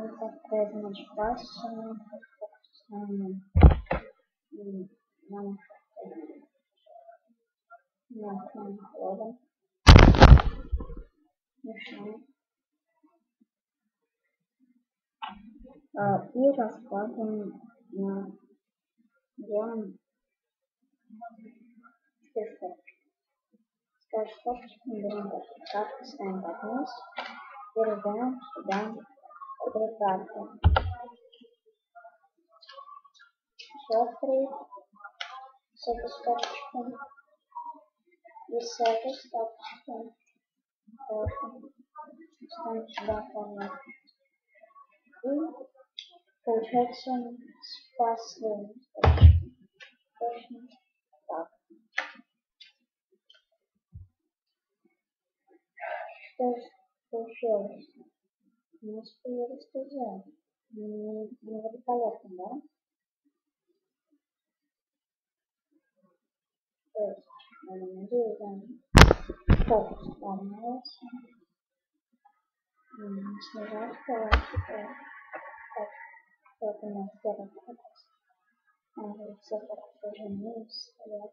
это значит пассивно, нам мягким ходом мешаем и раскладываем на белом скресточке. Скресточек берем карту, ставим под низ и раздаем сюда 3 карты. Еще 3 с этой стопочкой и с этой стопочкой тоже ставим сюда формат. И получается последний стопочкой. Точно так. Что же получилось? У нас появилось ТЗ. Не великолепно, да? То есть, надеюсь, фокус понравился. Снижать скорость. Так, это у нас первый фокус. Все фокусы уже не стоят.